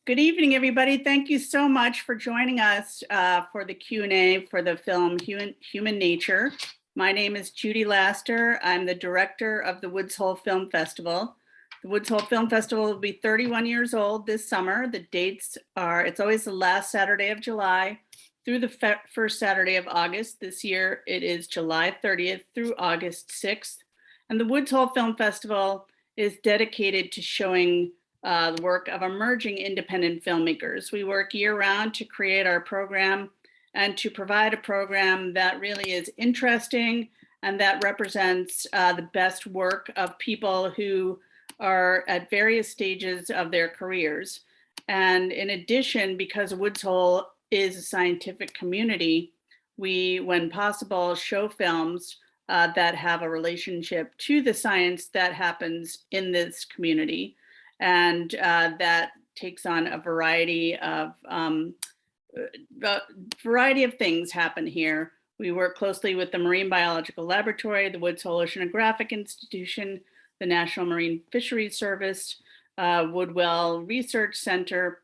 Good evening, everybody. Thank you so much for joining us for the Q&A for the film Human Nature. My name is Judy Laster. I'm the director of the Woods Hole Film Festival. The Woods Hole Film Festival will be 31 years old this summer. The dates are, it's always the last Saturday of July through the first Saturday of August. This year it is July 30th through August 6th. And the Woods Hole Film Festival is dedicated to showing the work of emerging independent filmmakers. We work year-round to create our program and to provide a program that really is interesting and that represents the best work of people who are at various stages of their careers. And in addition, because Woods Hole is a scientific community, we, when possible, show films that have a relationship to the science that happens in this community. And that takes on a variety of things happen here. We work closely with the Marine Biological Laboratory, the Woods Hole Oceanographic Institution, the National Marine Fisheries Service, Woodwell Research Center.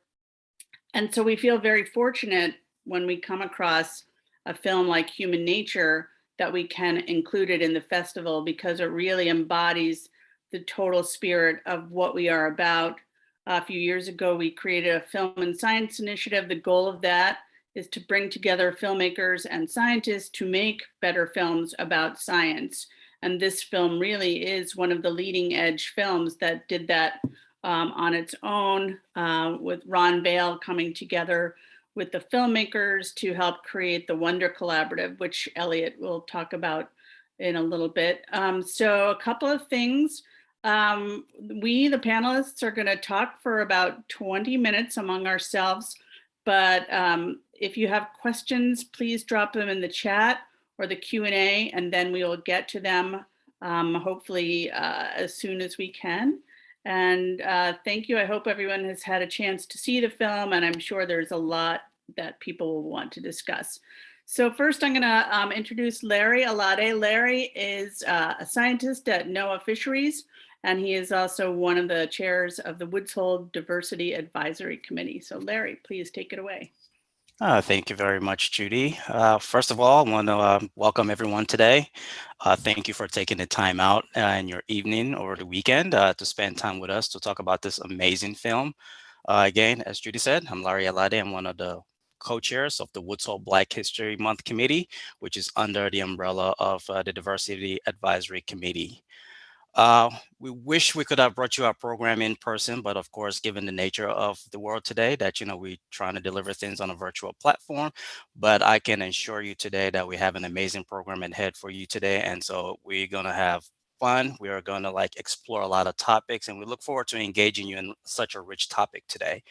And so we feel very fortunate when we come across a film like Human Nature that we can include it in the festival because it really embodies the total spirit of what we are about. A few years ago, we created a film and science initiative. The goal of that is to bring together filmmakers and scientists to make better films about science. And this film really is one of the leading edge films that did that on its own, with Ron Vale coming together with the filmmakers to help create the Wonder Collaborative, which Elliot will talk about in a little bit. So a couple of things. We, the panelists, are going to talk for about 20 minutes among ourselves, but if you have questions, please drop them in the chat or the Q&A, and then we will get to them hopefully as soon as we can. And thank you. I hope everyone has had a chance to see the film, and I'm sure there's a lot that people will want to discuss. So first, I'm going to introduce Larry Alade. Larry is a scientist at NOAA Fisheries, and he is also one of the chairs of the Woods Hole Diversity Advisory Committee. So Larry, please take it away. Thank you very much, Judy. First of all, I want to welcome everyone today. Thank you for taking the time out in your evening or the weekend to spend time with us to talk about this amazing film. Again, as Judy said, I'm Larry Alade. I'm one of the co-chairs of the Woods Hole Black History Month Committee, which is under the umbrella of the Diversity Advisory Committee. We wish we could have brought you our program in person, but of course, given the nature of the world today, that, we're trying to deliver things on a virtual platform. But I can assure you today that we have an amazing program ahead for you today. And so we're going to have fun. We are going to explore a lot of topics, and we look forward to engaging you in such a rich topic today.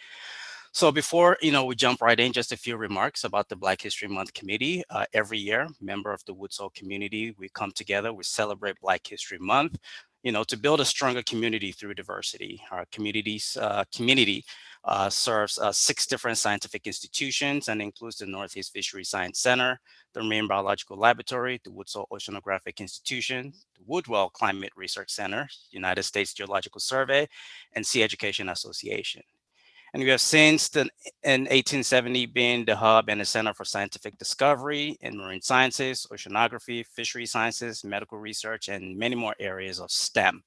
So before, we jump right in, just a few remarks about the Black History Month Committee. Every year, member of the Woods Hole community, we come together, we celebrate Black History Month, to build a stronger community through diversity. Our community serves 6 different scientific institutions and includes the Northeast Fisheries Science Center, the Marine Biological Laboratory, the Woods Hole Oceanographic Institution, the Woodwell Climate Research Center, United States Geological Survey, and Sea Education Association. And we have since in 1870 been the hub and the center for scientific discovery in marine sciences, oceanography, fishery sciences, medical research, and many more areas of STEM.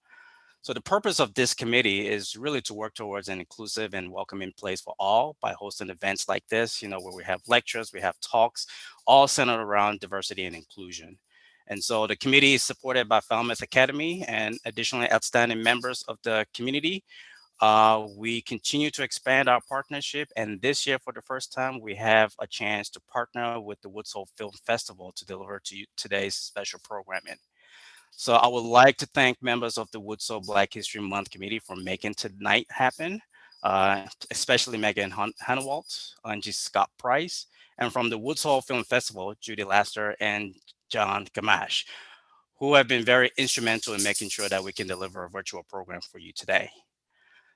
So the purpose of this committee is really to work towards an inclusive and welcoming place for all by hosting events like this, where we have lectures, we have talks, all centered around diversity and inclusion. And so the committee is supported by Falmouth Academy and additionally outstanding members of the community. We continue to expand our partnership, and this year, for the first time, we have a chance to partner with the Woods Hole Film Festival to deliver to you today's special programming. So I would like to thank members of the Woods Hole Black History Month Committee for making tonight happen, especially Megan Hanawalt, Angie Scott Price, and from the Woods Hole Film Festival, Judy Laster and John Gamache, who have been very instrumental in making sure that we can deliver a virtual program for you today.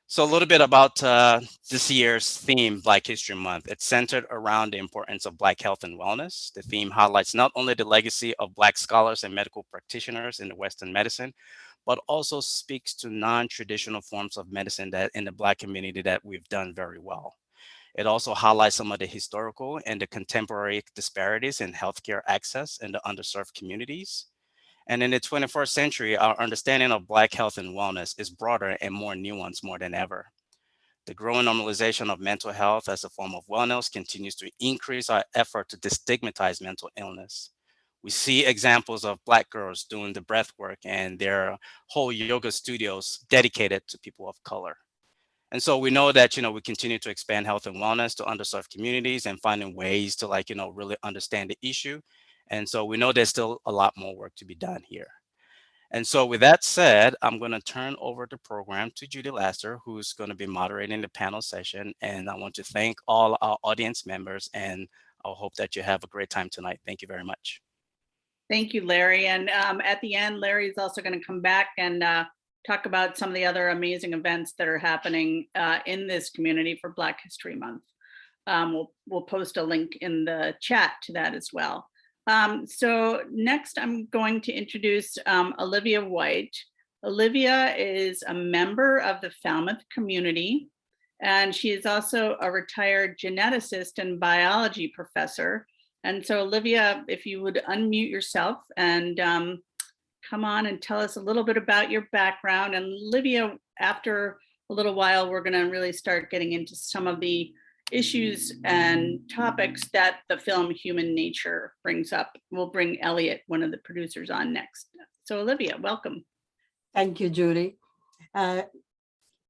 So a little bit about this year's theme, Black History Month. It's centered around the importance of Black health and wellness. The theme highlights not only the legacy of Black scholars and medical practitioners in the Western medicine, but also speaks to non-traditional forms of medicine that in the Black community that we've done very well. It also highlights some of the historical and the contemporary disparities in healthcare access in the underserved communities. And in the 21st century, our understanding of Black health and wellness is broader and more nuanced more than ever. The growing normalization of mental health as a form of wellness continues to increase our effort to destigmatize mental illness. We see examples of Black girls doing the breath work and their whole yoga studios dedicated to people of color. And so we know that, we continue to expand health and wellness to underserved communities and finding ways to really understand the issue. And so we know there's still a lot more work to be done here. And so with that said, I'm going to turn over the program to Judy Laster, who's going to be moderating the panel session. And I want to thank all our audience members, and I hope that you have a great time tonight. Thank you very much. Thank you, Larry. And at the end, Larry is also going to come back and talk about some of the other amazing events that are happening in this community for Black History Month. We'll post a link in the chat to that as well. So next, I'm going to introduce Olivia White. Olivia is a member of the Falmouth community, and she is also a retired geneticist and biology professor. And so Olivia, if you would unmute yourself and come on and tell us a little bit about your background. And Olivia, after a little while, we're going to really start getting into some of the issues and topics that the film Human Nature brings up. We'll bring Elliot, one of the producers, on next. So Olivia, welcome. Thank you, Judy. I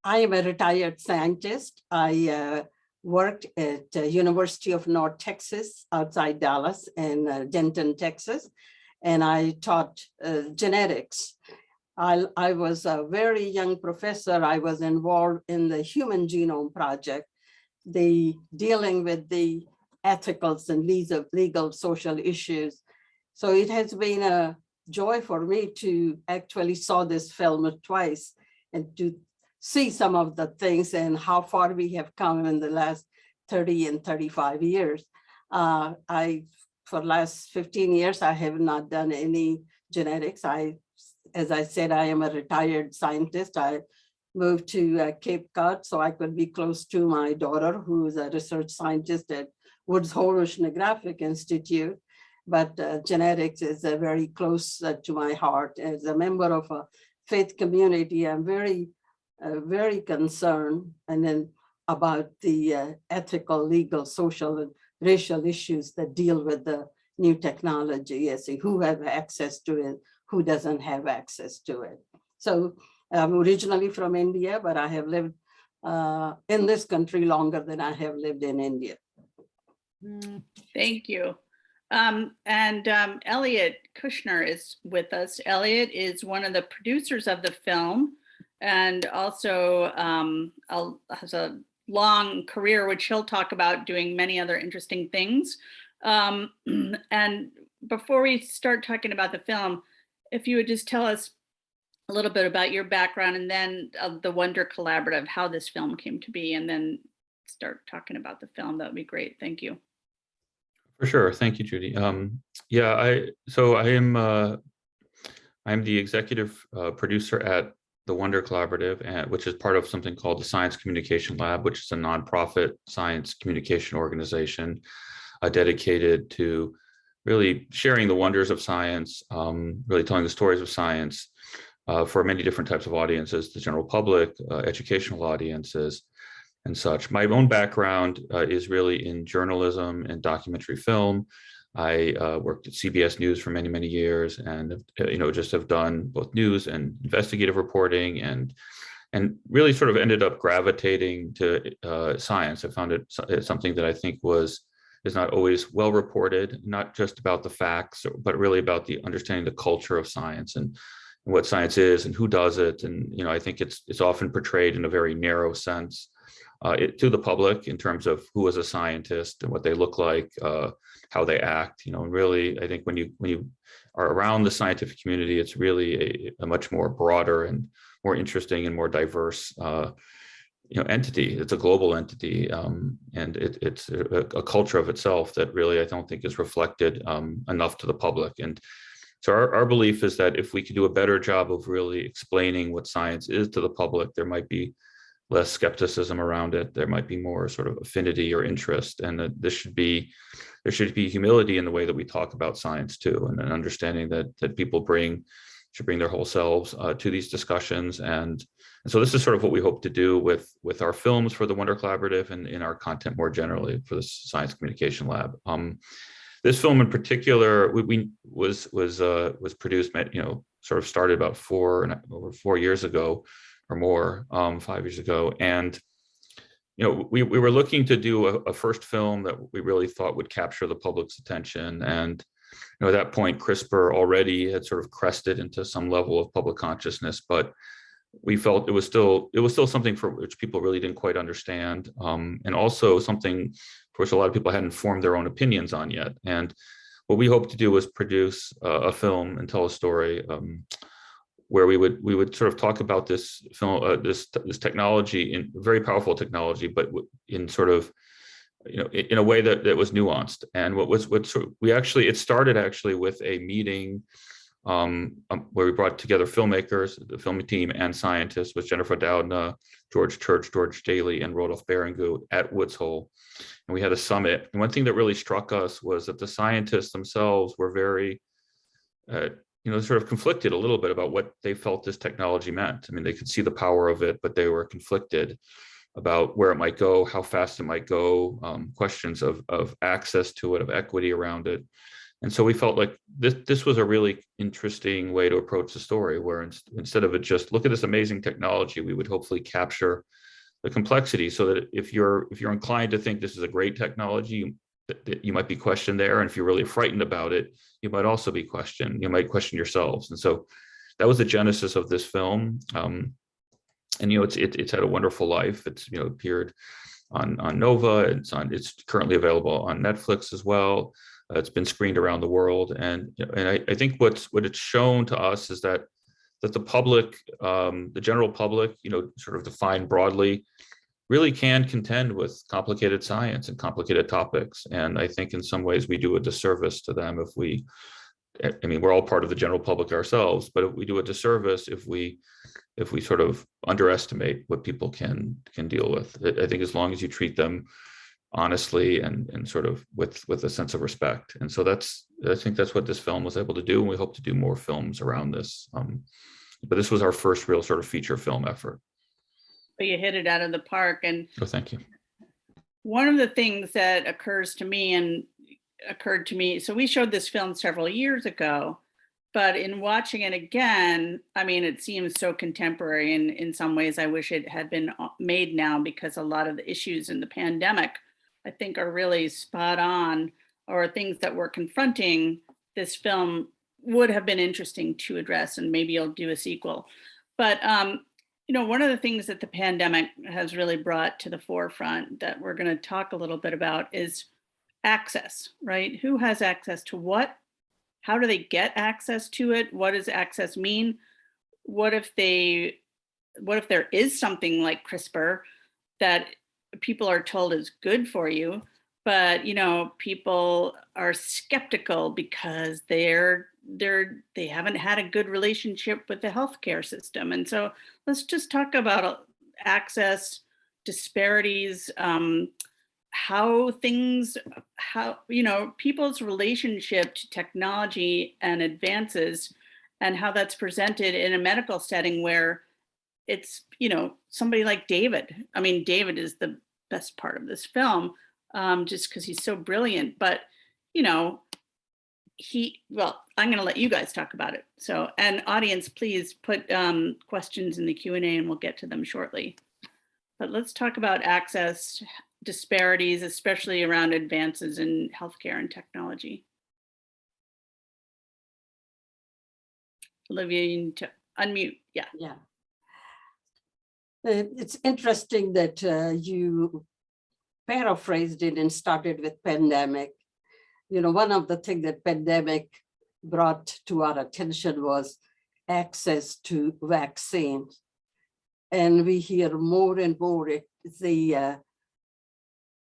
am a retired scientist. I worked at University of North Texas outside Dallas in Denton, Texas, and I taught genetics. I was a very young professor. I was involved in the Human Genome Project, dealing with the ethicals and legal social issues. So it has been a joy for me to actually saw this film twice and to see some of the things and how far we have come in the last 30 and 35 years. For the last 15 years, I have not done any genetics. As I said, I am a retired scientist. I moved to Cape Cod so I could be close to my daughter, who is a research scientist at Woods Hole Oceanographic Institute. But genetics is very close to my heart. As a member of a faith community, I'm very concerned about the ethical, legal, social, and racial issues that deal with the new technology, as to who have access to it, who doesn't have access to it. So I'm originally from India, but I have lived in this country longer than I have lived in India. Thank you. Elliot Kirschner is with us. Elliot is one of the producers of the film and also has a long career, which he'll talk about, doing many other interesting things. And before we start talking about the film, if you would just tell us a little bit about your background and then the Wonder Collaborative, how this film came to be, and then start talking about the film, that would be great. Thank you. For sure. Thank you, Judy. I'm the executive producer at the Wonder Collaborative, which is part of something called the Science Communication Lab, which is a nonprofit science communication organization dedicated to really sharing the wonders of science, really telling the stories of science for many different types of audiences, the general public, educational audiences, and such. My own background is really in journalism and documentary film. I worked at CBS News for many, many years, and just have done both news and investigative reporting, and really sort of ended up gravitating to science. I found it something that I think is not always well reported, not just about the facts, but really about the understanding the culture of science and what science is and who does it. And I think it's often portrayed in a very narrow sense to the public in terms of who is a scientist and what they look like, how they act. Really, I think when you are around the scientific community, it's really a much more broader and more interesting and more diverse entity. It's a global entity, and it's a culture of itself that really I don't think is reflected enough to the public. And So our belief is that if we could do a better job of really explaining what science is to the public, there might be less skepticism around it. There might be more sort of affinity or interest, and that there should be humility in the way that we talk about science too, and an understanding that people should bring their whole selves to these discussions. And so this is sort of what we hope to do with our films for the Wonder Collaborative and in our content more generally for the Science Communication Lab. This film in particular, was produced, sort of started about over 4 years ago or more, 5 years ago. And, we were looking to do a first film that we really thought would capture the public's attention. And, at that point, CRISPR already had sort of crested into some level of public consciousness, but we felt it was still something for which people really didn't quite understand. And also something for which a lot of people hadn't formed their own opinions on yet. And what we hoped to do was produce a film and tell a story where we would sort of talk about this film, this technology, in very powerful technology, but in sort of, in a way that was nuanced. And it started actually with a meeting where we brought together filmmakers, the filming team, and scientists with Jennifer Doudna, George Church, George Daly, and Rodolphe Berengu at Woods Hole. And we had a summit. And one thing that really struck us was that the scientists themselves were very, sort of conflicted a little bit about what they felt this technology meant. I mean, they could see the power of it, but they were conflicted about where it might go, how fast it might go, questions of access to it, of equity around it. And so we felt like this was a really interesting way to approach the story, where instead of it just look at this amazing technology, we would hopefully capture the complexity, so that if you're inclined to think this is a great technology, you might be questioned there. And if you're really frightened about it, you might also be questioned. You might question yourselves. And so that was the genesis of this film. And it's had a wonderful life. It's appeared on Nova. It's currently available on Netflix as well. It's been screened around the world, and I think what it's shown to us is that the public, the general public, sort of defined broadly, really can contend with complicated science and complicated topics. And I think in some ways we do a disservice to them if we're all part of the general public ourselves, but if we do a disservice if we sort of underestimate what people can deal with. I think as long as you treat them honestly and sort of with a sense of respect. And so I think that's what this film was able to do. And we hope to do more films around this. But this was our first real sort of feature film effort. But you hit it out of the park. And oh, thank you. One of the things that occurred to me, so we showed this film several years ago, but in watching it again, I mean, it seems so contemporary. And in some ways, I wish it had been made now, because a lot of the issues in the pandemic, I think, are really spot on, or things that we're confronting. This film would have been interesting to address, and maybe you'll do a sequel. But, one of the things that the pandemic has really brought to the forefront that we're going to talk a little bit about is access, right? Who has access to what? How do they get access to it? What does access mean? What if there is something like CRISPR that people are told is good for you, but people are skeptical because they haven't had a good relationship with the healthcare system. And so let's just talk about access, disparities, how people's relationship to technology and advances, and how that's presented in a medical setting where it's, somebody like David. I mean, David is the best part of this film, just because he's so brilliant. But, I'm going to let you guys talk about it. So, and audience, please put questions in the Q&A and we'll get to them shortly. But let's talk about access, disparities, especially around advances in healthcare and technology. Olivia, you need to unmute. Yeah. Yeah. It's interesting that you paraphrased it and started with pandemic. One of the things that pandemic brought to our attention was access to vaccines. And we hear more and more the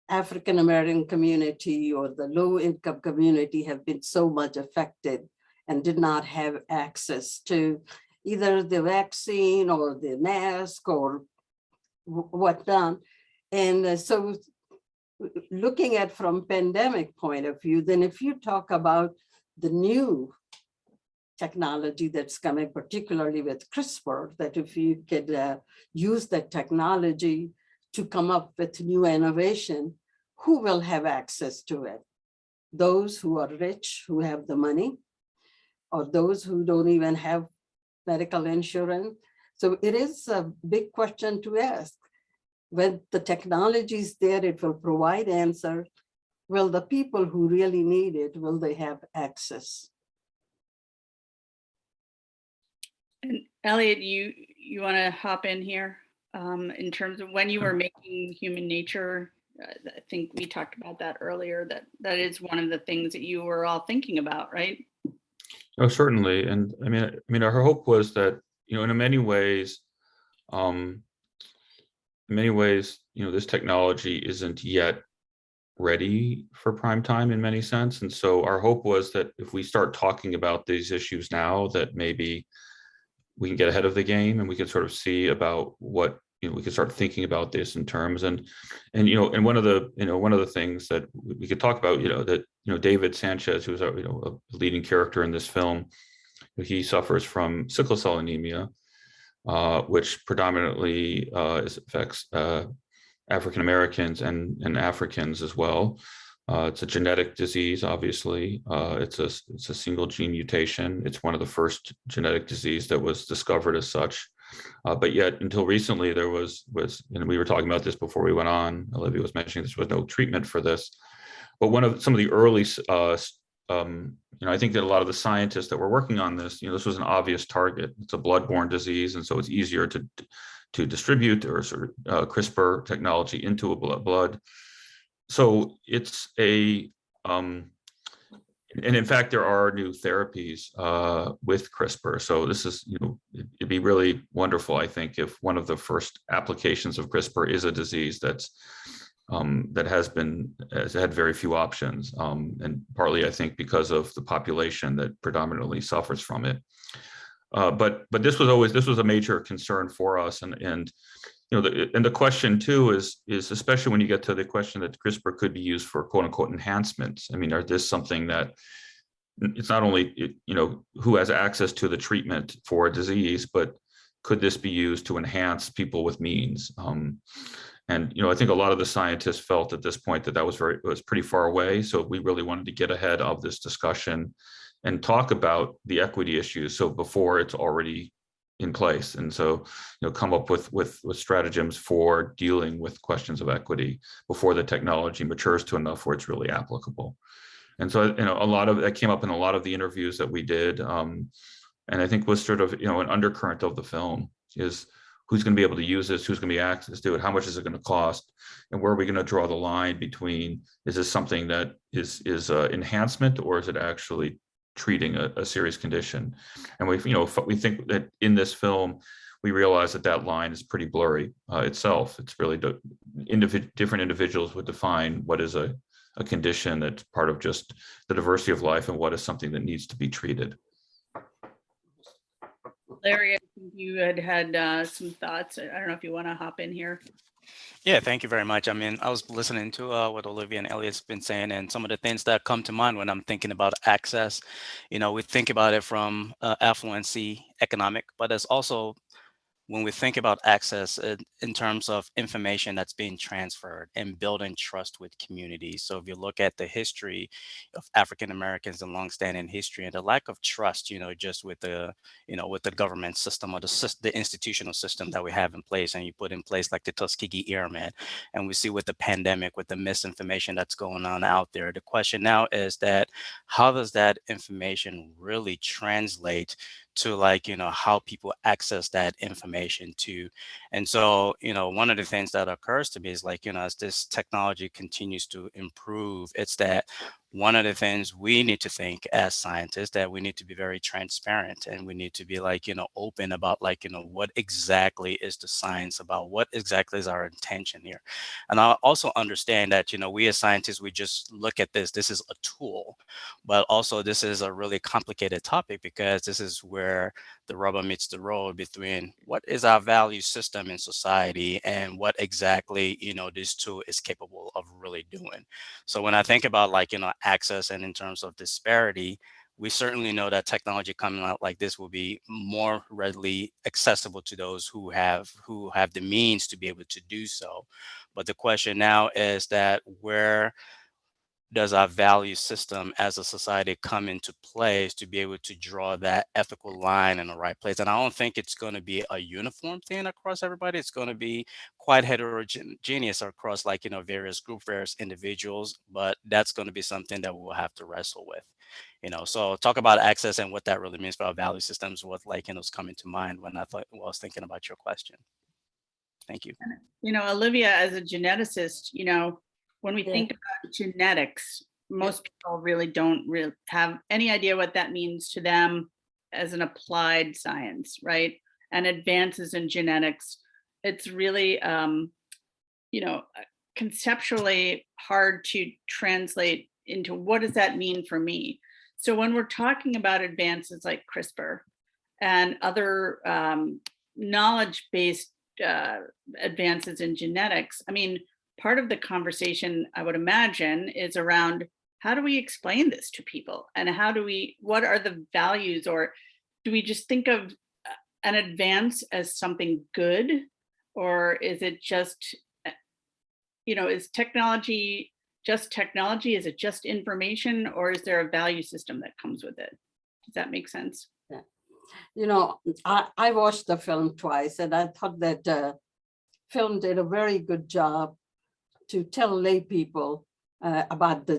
African-American community or the low-income community have been so much affected. and did not have access to either the vaccine or the mask or whatnot. And so looking at from pandemic point of view, then if you talk about the new technology that's coming, particularly with CRISPR, that if you could use that technology to come up with new innovation, who will have access to it? Those who are rich, who have the money, or those who don't even have medical insurance? So it is a big question to ask. When the technology is there, it will provide answer. Will the people who really need it, will they have access? And Elliot, you want to hop in here in terms of when you were making Human Nature? I think we talked about that earlier, that is one of the things that you were all thinking about, right? Oh, certainly. And I mean, our hope was that, in many ways, this technology isn't yet ready for prime time in many sense. And so our hope was that if we start talking about these issues now, that maybe we can get ahead of the game and we can sort of see about what, we can start thinking about this in terms and one of the things that we could talk about, that, David Sanchez, who's a leading character in this film, he suffers from sickle cell anemia, which predominantly affects African Americans and Africans as well. It's a genetic disease, obviously. It's a single gene mutation. It's one of the first genetic disease that was discovered as such. But yet, until recently, there was, and we were talking about this before we went on. Olivia was mentioning there was no treatment for this. But some of the early, I think that a lot of the scientists that were working on this, this was an obvious target. It's a blood-borne disease, and so it's easier to distribute or sort of CRISPR technology into a blood. So it's and in fact, there are new therapies with CRISPR. So this is, it'd be really wonderful, I think, if one of the first applications of CRISPR is a disease that has had very few options, and partly, I think, because of the population that predominantly suffers from it. But this was a major concern for us, and the question too is especially when you get to the question that CRISPR could be used for quote unquote enhancements. I mean, are this something that it's not only, who has access to the treatment for a disease, but could this be used to enhance people with means? And, I think a lot of the scientists felt at this point that was pretty far away. So we really wanted to get ahead of this discussion and talk about the equity issues. So before it's already in place. And so, come up with stratagems for dealing with questions of equity before the technology matures to enough where it's really applicable. And so, a lot of that came up in a lot of the interviews that we did. And I think was sort of, an undercurrent of the film is who's going to be able to use this, who's going to be access to it, how much is it going to cost, and where are we going to draw the line between, is this something that is enhancement, or is it actually treating a serious condition? And we think that in this film, we realize that line is pretty blurry itself. It's really different individuals would define what is a condition that's part of just the diversity of life and what is something that needs to be treated. Larry, I think you had some thoughts. I don't know if you want to hop in here. Yeah, thank you very much. I mean, I was listening to what Olivia and Elliot's been saying, and some of the things that come to mind when I'm thinking about access. We think about it from affluency, economic, but there's also, when we think about access in terms of information that's being transferred and building trust with communities. So if you look at the history of African Americans, the longstanding history and the lack of trust, just with the government system or the institutional system that we have in place, and you put in place like the Tuskegee Airmen, and we see with the pandemic, with the misinformation that's going on out there. The question now is that how does that information really translate to how people access that information to? And so, one of the things that occurs to me is as this technology continues to improve, it's that one of the things we need to think as scientists, that we need to be very transparent, and we need to be like, open about like, what exactly is the science about, what exactly is our intention here. And I also understand that, we as scientists, we just look at this is a tool, but also this is a really complicated topic, because this is where the rubber meets the road between what is our value system in society and what exactly, this tool is capable of really doing. So when I think about like, access and in terms of disparity, we certainly know that technology coming out like this will be more readily accessible to those who have the means to be able to do so. But the question now is that where does our value system as a society come into place to be able to draw that ethical line in the right place? And I don't think it's going to be a uniform thing across everybody. It's going to be quite heterogeneous across like, various group, various individuals, but that's going to be something that we'll have to wrestle with. So talk about access and what that really means for our value systems, what like, is coming to mind when I was thinking about your question. Thank you. Olivia, as a geneticist, when we Yeah. think about genetics, most people really don't have any idea what that means to them as an applied science, right? And advances in genetics, it's really, conceptually hard to translate into what does that mean for me. So when we're talking about advances like CRISPR and other knowledge-based advances in genetics, I mean, part of the conversation, I would imagine, is around how do we explain this to people, and what are the values, or do we just think of an advance as something good, or is it just, is technology just technology? Is it just information, or is there a value system that comes with it? Does that make sense? Yeah. I watched the film twice, and I thought that film did a very good job to tell lay people about the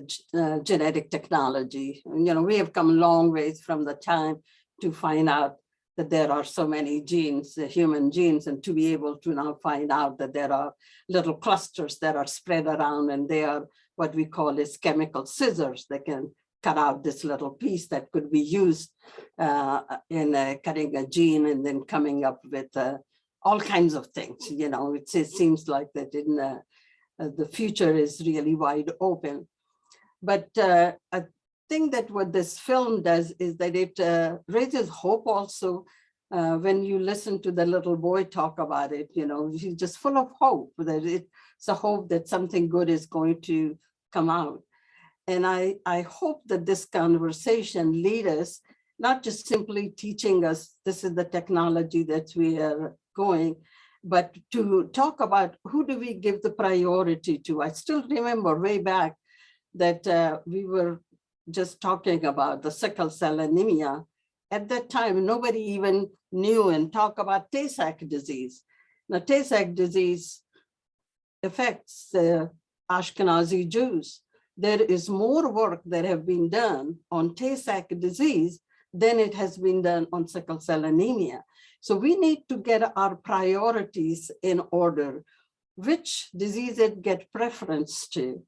genetic technology. We have come a long ways from the time to find out that there are so many genes, human genes, and to be able to now find out that there are little clusters that are spread around, and they are what we call as chemical scissors. They can cut out this little piece that could be used in cutting a gene and then coming up with all kinds of things. It seems like that in the future is really wide open. But I think that what this film does is that it raises hope also. When you listen to the little boy talk about it, he's just full of hope, that it's a hope that something good is going to come out. And I hope that this conversation lead us, not just simply teaching us this is the technology that we are going, but to talk about who do we give the priority to. I still remember way back that we were just talking about the sickle cell anemia. At that time, nobody even knew and talked about Tay-Sachs disease. Now, Tay-Sachs disease affects the Ashkenazi Jews. There is more work that have been done on Tay-Sachs disease than it has been done on sickle cell anemia. So we need to get our priorities in order. Which diseases get preference to?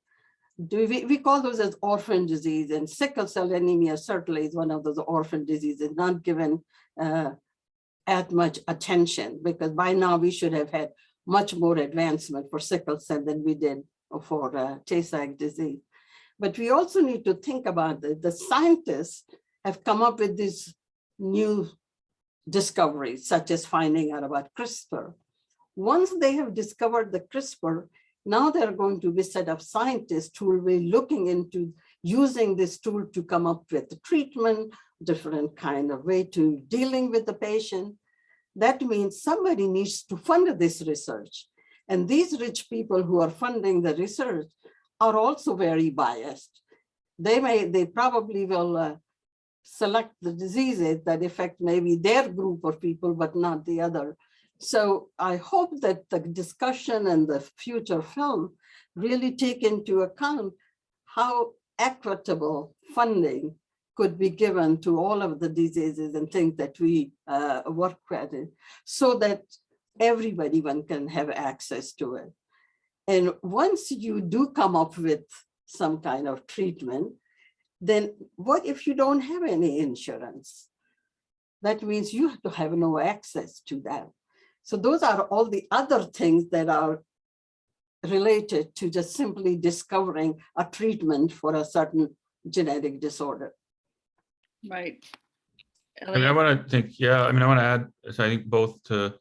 We call those as orphan disease, and sickle cell anemia certainly is one of those orphan diseases not given as much attention, because by now we should have had much more advancement for sickle cell than we did for Tay-Sachs disease. But we also need to think about the scientists have come up with these new discoveries, such as finding out about CRISPR. Once they have discovered the CRISPR, now there are going to be a set of scientists who will be looking into using this tool to come up with the treatment, different kind of way to dealing with the patient. That means somebody needs to fund this research. And these rich people who are funding the research are also very biased. They probably will select the diseases that affect maybe their group of people, but not the other. So I hope that the discussion and the future film really take into account how equitable funding could be given to all of the diseases and things that we work with, so that everybody can have access to it. And once you do come up with some kind of treatment, then what if you don't have any insurance? That means you have to have no access to that. So those are all the other things that are related to just simply discovering a treatment for a certain genetic disorder. Right. I mean, I want to think, yeah, I mean, I want to add, so I think both to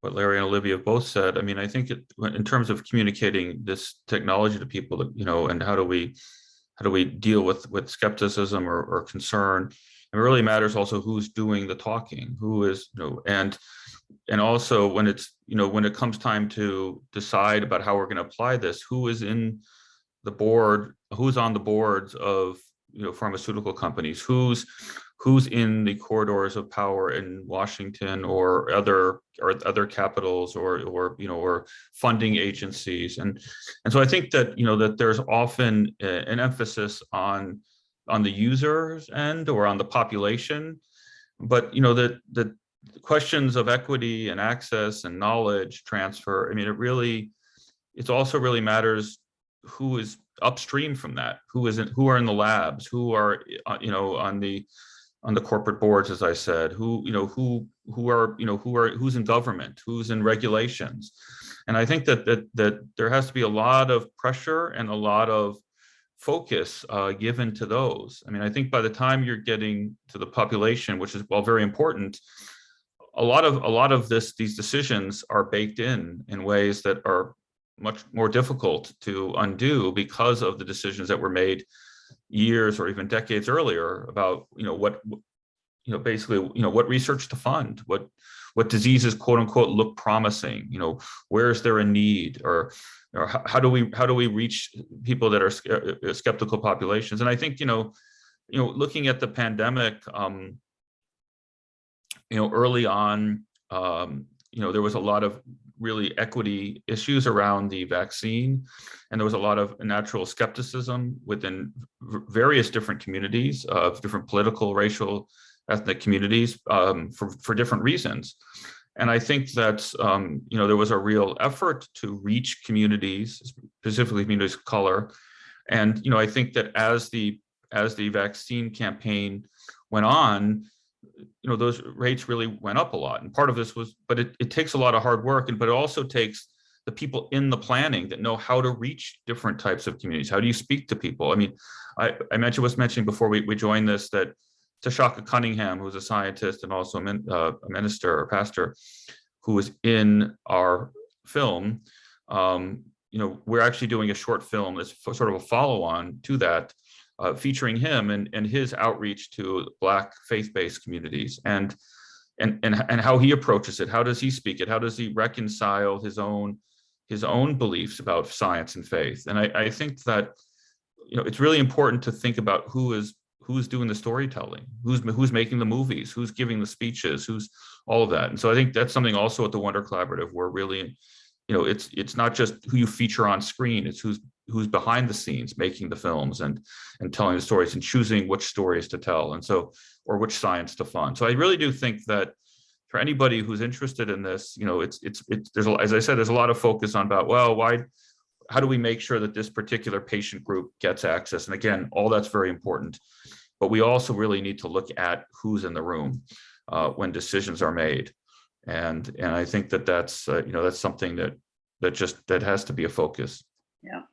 what Larry and Olivia have both said. I mean, I think in terms of communicating this technology to people, you know, and how do we deal with skepticism or concern? It really matters also who's doing the talking, who is, you know, and also when it's, you know, when it comes time to decide about how we're going to apply this, who is in the board, who's on the boards of, you know, pharmaceutical companies, who's in the corridors of power in Washington or other capitals or you know, or funding agencies, and so I think that, you know, that there's often an emphasis on the user's end or on the population, but you know, that the questions of equity and access and knowledge transfer, I mean, it also really matters who is upstream from that, who are in the labs, who are you know, on the corporate boards, as I said, who's in government, who's in regulations. And I think that there has to be a lot of pressure and a lot of focus given to those. I mean, I think by the time you're getting to the population, which is, well, very important, a lot of these decisions are baked in ways that are much more difficult to undo because of the decisions that were made years or even decades earlier about, you know, what, you know, basically, you know, what research to fund, what diseases, quote unquote, look promising, you know, where is there a need, or how do we reach people that are skeptical populations? And I think, you know, looking at the pandemic, you know, early on, you know, there was a lot of really equity issues around the vaccine, and there was a lot of natural skepticism within various different communities of different political, racial, ethnic communities for different reasons. And I think that you know, there was a real effort to reach communities, specifically communities of color. And you know, I think that as the vaccine campaign went on, you know, those rates really went up a lot. And part of this was, but it takes a lot of hard work, but it also takes the people in the planning that know how to reach different types of communities. How do you speak to people? I mean, I was mentioning before we joined this that Tashaka Cunningham, who's a scientist and also a minister or pastor, who was in our film, you know, we're actually doing a short film that's sort of a follow-on to that, featuring him and his outreach to Black faith-based communities and how he approaches it. How does he speak it? How does he reconcile his own beliefs about science and faith? And I think that, you know, it's really important to think about who's doing the storytelling, who's making the movies, who's giving the speeches, who's all of that. And so I think that's something also at the Wonder Collaborative where really, you know, it's not just who you feature on screen, it's who's behind the scenes making the films and telling the stories and choosing which stories to tell, and so, or which science to fund. So I really do think that for anybody who's interested in this, you know, there's, as I said, there's a lot of focus on about, well, how do we make sure that this particular patient group gets access? And again, all that's very important, but we also really need to look at who's in the room when decisions are made. And I think that's you know, that's something that has to be a focus. Yeah.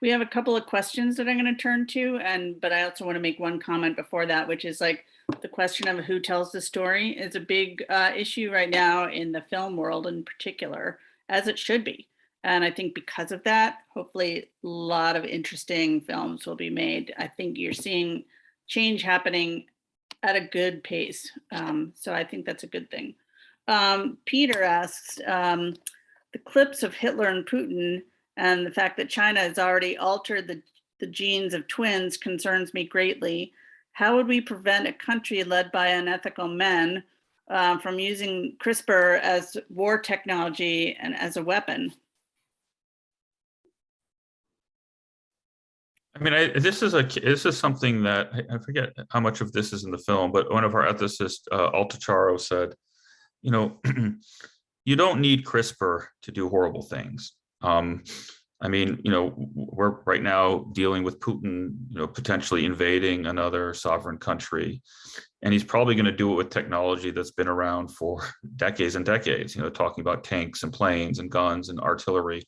We have a couple of questions that I'm going to turn to, but I also want to make one comment before that, which is like the question of who tells the story is a big issue right now in the film world in particular, as it should be. And I think because of that, hopefully a lot of interesting films will be made. I think you're seeing change happening at a good pace. So I think that's a good thing. Peter asks, the clips of Hitler and Putin and the fact that China has already altered the genes of twins concerns me greatly. How would we prevent a country led by unethical men from using CRISPR as war technology and as a weapon? I mean, this is something that I forget how much of this is in the film, but one of our ethicists, Altacharo, said, you know, you don't need CRISPR to do horrible things. I mean, we're right now dealing with Putin, potentially invading another sovereign country. And he's probably going to do it with technology that's been around for decades and decades, talking about tanks and planes and guns and artillery.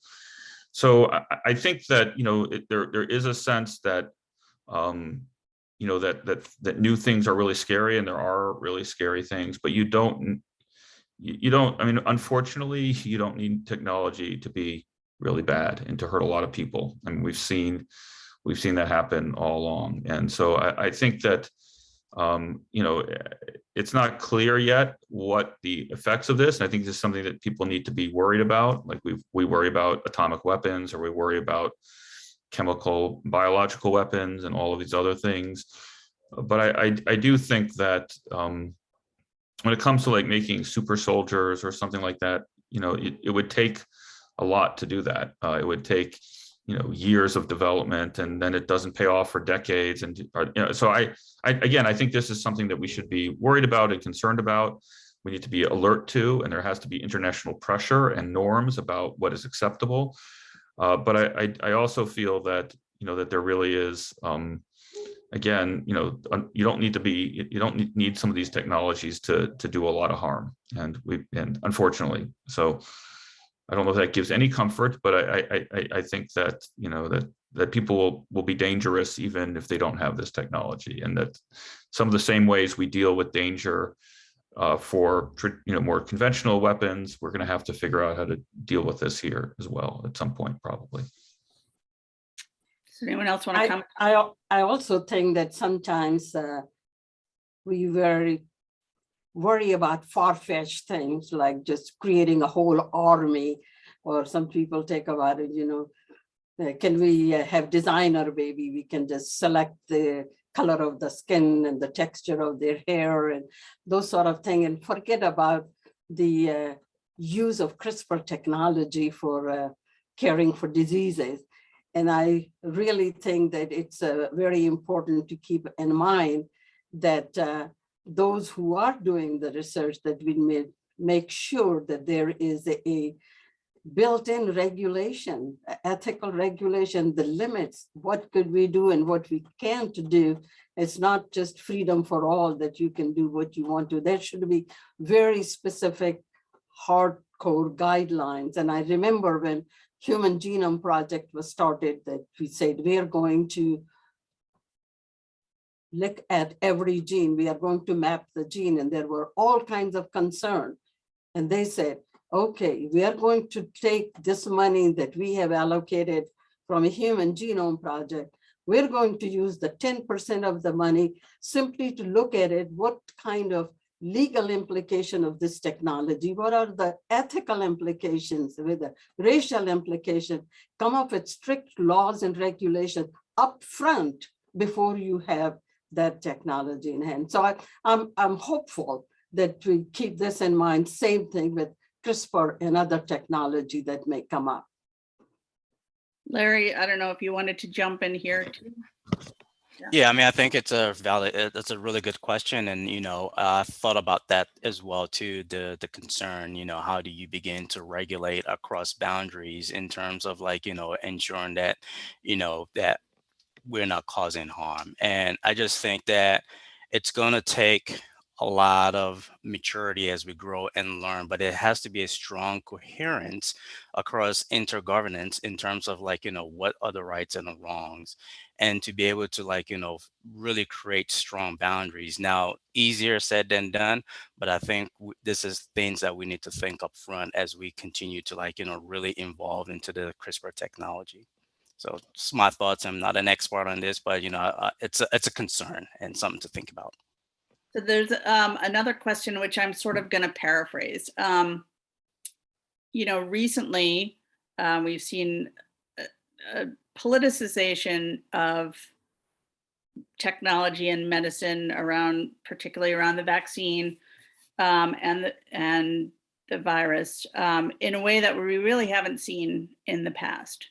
So I think that, there is a sense that, that new things are really scary, and there are really scary things, but you don't, I mean, unfortunately, you don't need technology to be really bad and to hurt a lot of people. I mean, we've seen that happen all along. And so I think that, it's not clear yet what the effects of this. And I think this is something that people need to be worried about. Like we worry about atomic weapons, or we worry about biological weapons and all of these other things. But I do think that, when it comes to like making super soldiers or something like that, it would take a lot to do that. It would take, years of development, and then it doesn't pay off for decades. And so I think this is something that we should be worried about and concerned about. We need to be alert to, and there has to be international pressure and norms about what is acceptable. But I also feel that, that there really is, again, you don't need some of these technologies to do a lot of harm, and unfortunately, so I don't know if that gives any comfort, but I think that, that people will be dangerous even if they don't have this technology, and that some of the same ways we deal with danger for more conventional weapons, we're going to have to figure out how to deal with this here as well at some point, probably. Does anyone else want to come? I also think that sometimes we worry about far-fetched things, like just creating a whole army, or some people take about it, can we have designer baby? We can just select the color of the skin and the texture of their hair and those sort of things, and forget about the use of CRISPR technology for caring for diseases. And I really think that it's very important to keep in mind that those who are doing the research, that we make sure that there is a built-in regulation, ethical regulation, the limits, what could we do and what we can't do. It's not just freedom for all, that you can do what you want to. There should be very specific, hardcore guidelines. And I remember when Human Genome Project was started, that we said, we are going to look at every gene. We are going to map the gene. And there were all kinds of concern. And they said, okay, we are going to take this money that we have allocated from a Human Genome Project. We're going to use the 10% of the money simply to look at it, what kind of legal implication of this technology, what are the ethical implications, with the racial implication, come up with strict laws and regulations up front before you have that technology in hand. So I'm hopeful that we keep this in mind. Same thing with CRISPR and other technology that may come up. Larry, I don't know if you wanted to jump in here too. Yeah, I mean, I think it's a that's a really good question. And, I thought about that as well, too, the concern, how do you begin to regulate across boundaries in terms of like, ensuring that, that we're not causing harm. And I just think that it's going to take a lot of maturity as we grow and learn, but it has to be a strong coherence across intergovernance in terms of like, what are the rights and the wrongs, and to be able to like, really create strong boundaries. Now, easier said than done, but I think this is things that we need to think up front as we continue to like, really evolve into the CRISPR technology. So just my thoughts. I'm not an expert on this, but it's a concern and something to think about. So there's another question, which I'm sort of going to paraphrase. Recently we've seen a politicization of technology and medicine particularly around the vaccine and the virus in a way that we really haven't seen in the past.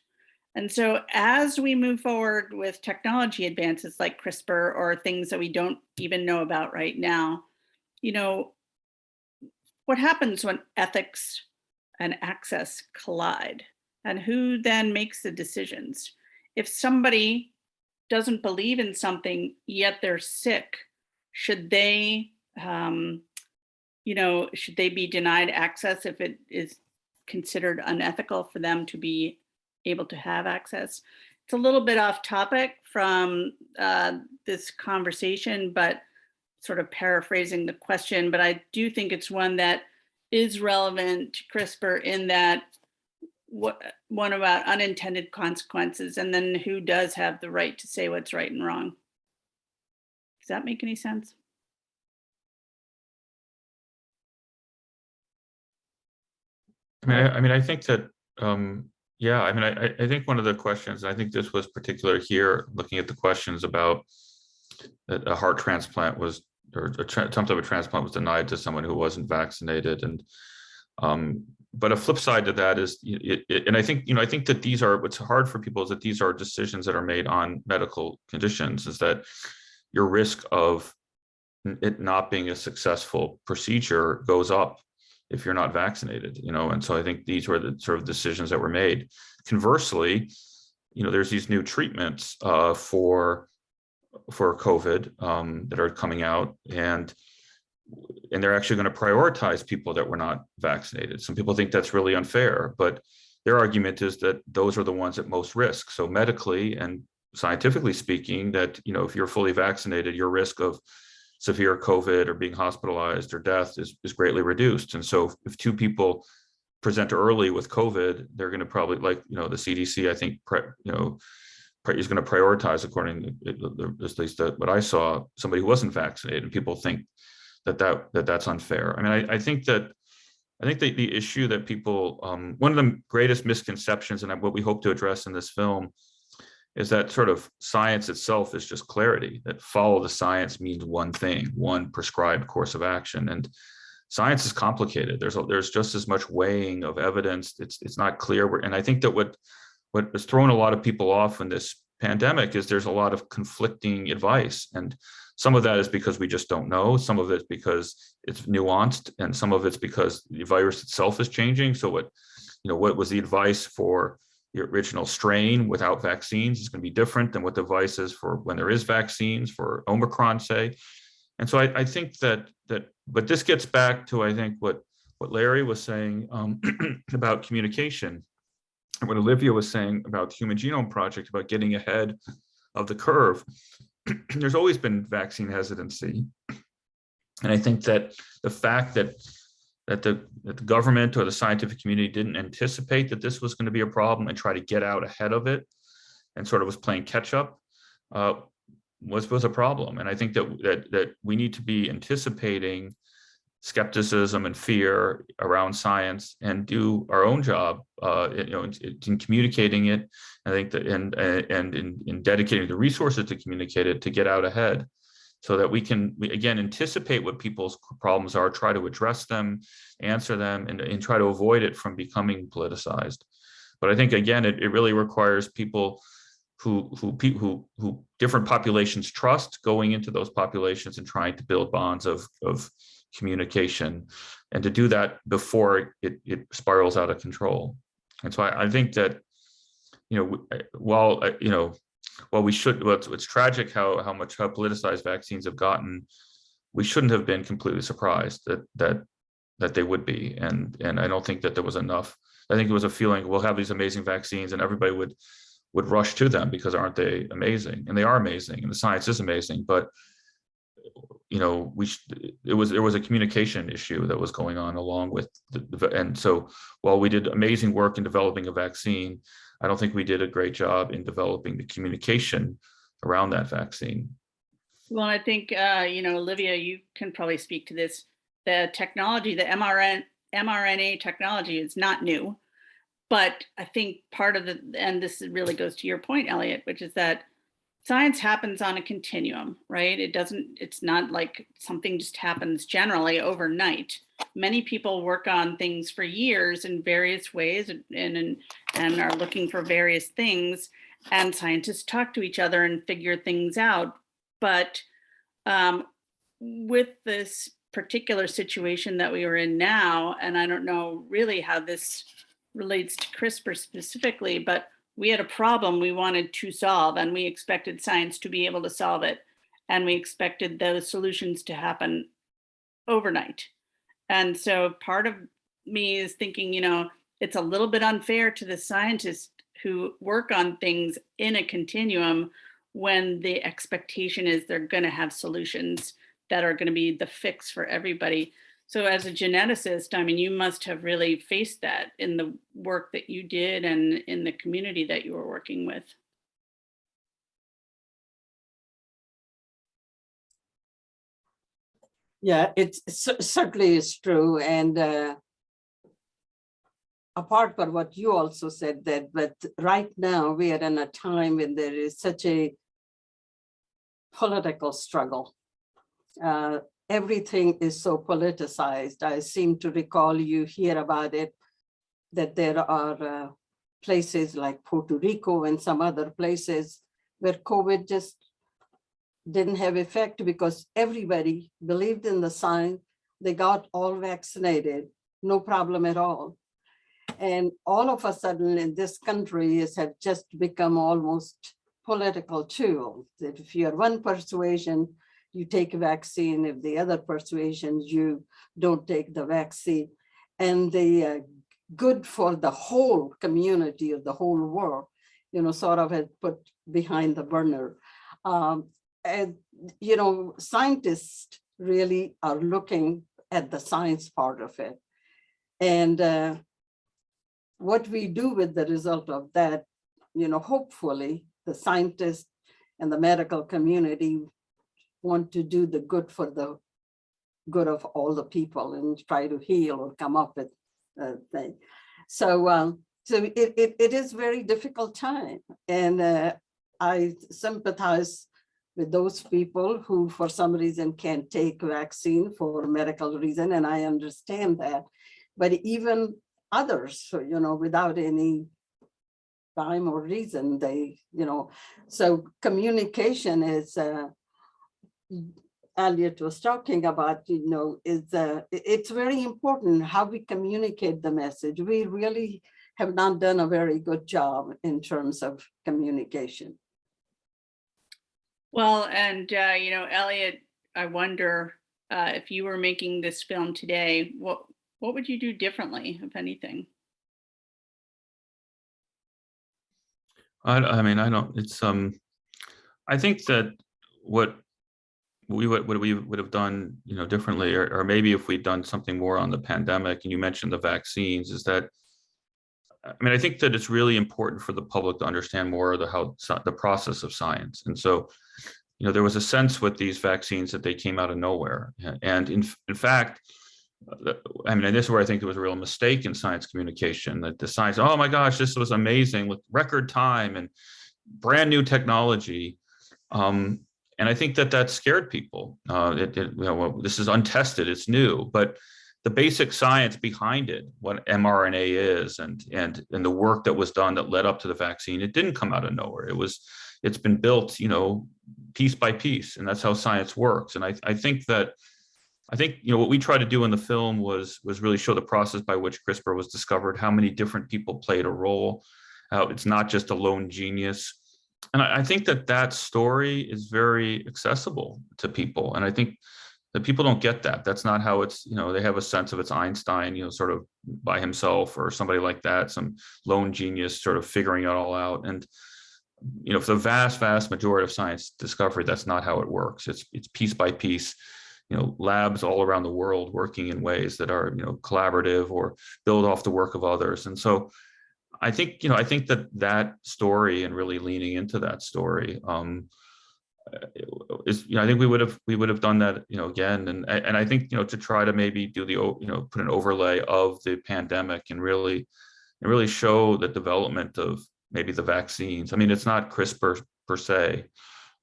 And so as we move forward with technology advances like CRISPR or things that we don't even know about right now, what happens when ethics and access collide? And who then makes the decisions? If somebody doesn't believe in something, yet they're sick, should they, should they be denied access if it is considered unethical for them to be able to have access? It's a little bit off topic from this conversation, but sort of paraphrasing the question, but I do think it's one that is relevant to CRISPR in that one about unintended consequences, and then who does have the right to say what's right and wrong. Does that make any sense? I mean, I think that, yeah, I mean, I think one of the questions, and I think this was particular here, looking at the questions about that a heart transplant was, or attempt of a transplant was denied to someone who wasn't vaccinated. And, but a flip side to that is, and I think, I think that these are, what's hard for people is that these are decisions that are made on medical conditions, is that your risk of it not being a successful procedure goes up if you're not vaccinated, and so I think these were the sort of decisions that were made. Conversely, there's these new treatments for COVID that are coming out, and they're actually going to prioritize people that were not vaccinated. Some people think that's really unfair, but their argument is that those are the ones at most risk. So medically and scientifically speaking, that if you're fully vaccinated, your risk of severe COVID or being hospitalized or death is greatly reduced. And so if two people present early with COVID, they're going to probably, like, the CDC, I think, is going to prioritize, according to at least what I saw, somebody who wasn't vaccinated. And people think that's unfair. I mean, I think that the issue that people, one of the greatest misconceptions, and what we hope to address in this film, is that sort of science itself is just clarity, that follow the science means one thing, one prescribed course of action. And science is complicated. There's just as much weighing of evidence. It's not clear. And I think that what has thrown a lot of people off in this pandemic is there's a lot of conflicting advice. And some of that is because we just don't know. Some of it's because it's nuanced, and some of it's because the virus itself is changing. So what was the advice for the original strain without vaccines is going to be different than what the advice is for when there is vaccines, for Omicron, say. And so I think that, but this gets back to, I think, what Larry was saying about communication, and what Olivia was saying about the Human Genome Project, about getting ahead of the curve. There's always been vaccine hesitancy. And I think that the fact that the government or the scientific community didn't anticipate that this was going to be a problem and try to get out ahead of it and sort of was playing catch up was a problem. And I think that we need to be anticipating skepticism and fear around science and do our own job in communicating it. I think that and in dedicating the resources to communicate it, to get out ahead, so that we can, again, anticipate what people's problems are, try to address them, answer them, and try to avoid it from becoming politicized. But I think, again, it really requires people who different populations trust, going into those populations and trying to build bonds of communication, and to do that before it spirals out of control. And so I think that, while we should, it's tragic how politicized vaccines have gotten, we shouldn't have been completely surprised that they would be. And I don't think that there was enough. I think it was a feeling, we'll have these amazing vaccines and everybody would rush to them because aren't they amazing? And they are amazing, and the science is amazing, but there was a communication issue that was going on along with and so while we did amazing work in developing a vaccine, I don't think we did a great job in developing the communication around that vaccine. Well, I think, Olivia, you can probably speak to this. The technology, the mRNA technology is not new, but I think part of and this really goes to your point, Elliot, which is that science happens on a continuum, right? It's not like something just happens generally overnight. Many people work on things for years in various ways and are looking for various things, and scientists talk to each other and figure things out. But with this particular situation that we are in now, and I don't know really how this relates to CRISPR specifically, but we had a problem we wanted to solve, and we expected science to be able to solve it. And we expected those solutions to happen overnight. And so part of me is thinking, it's a little bit unfair to the scientists who work on things in a continuum when the expectation is they're going to have solutions that are going to be the fix for everybody. So as a geneticist, I mean, you must have really faced that in the work that you did and in the community that you were working with. Yeah, it certainly is true. And apart from what you also said, that but right now we are in a time when there is such a political struggle. Everything is so politicized. I seem to recall you hear about it, that there are places like Puerto Rico and some other places where COVID just didn't have effect because everybody believed in the science. They got all vaccinated, no problem at all. And all of a sudden in this country have just become almost political too. That if you're one persuasion, you take a vaccine. If the other persuasion, you don't take the vaccine. And the good for the whole community of the whole world, sort of had put behind the burner. And, scientists really are looking at the science part of it. And what we do with the result of that, hopefully the scientists and the medical community want to do the good for the good of all the people and try to heal or come up with a thing. So it is very difficult time. And I sympathize with those people who for some reason can't take vaccine for medical reason, and I understand that. But even others, without any rhyme or reason, so communication is, Elliot was talking about, it's very important how we communicate the message. We really have not done a very good job in terms of communication. Well, and Elliot, I wonder if you were making this film today, what would you do differently, if anything? I mean, I don't. It's I think that what we would have done, differently, or maybe if we'd done something more on the pandemic, and you mentioned the vaccines, is that, I mean, I think that it's really important for the public to understand more of the process of science. And so, there was a sense with these vaccines that they came out of nowhere. And in fact, I mean, and this is where I think there was a real mistake in science communication, that the science, oh my gosh, this was amazing with record time and brand new technology. And I think that scared people. Well, this is untested, it's new, but the basic science behind it, what mRNA is, and the work that was done that led up to the vaccine, it didn't come out of nowhere. It's been built, piece by piece, and that's how science works. And I think what we tried to do in the film was really show the process by which CRISPR was discovered, how many different people played a role. It's not just a lone genius. And I think that story is very accessible to people. And I think that people don't get that. That's not how it's, they have a sense of it's Einstein, sort of by himself, or somebody like that, some lone genius sort of figuring it all out. And, for the vast majority of science discovery, that's not how it works. It's piece by piece, labs all around the world working in ways that are, collaborative or build off the work of others. And so I think that story, and really leaning into that story, is, I think we would have done that, again. And I think, to try to maybe do put an overlay of the pandemic and really show the development of maybe the vaccines. I mean, it's not CRISPR per se.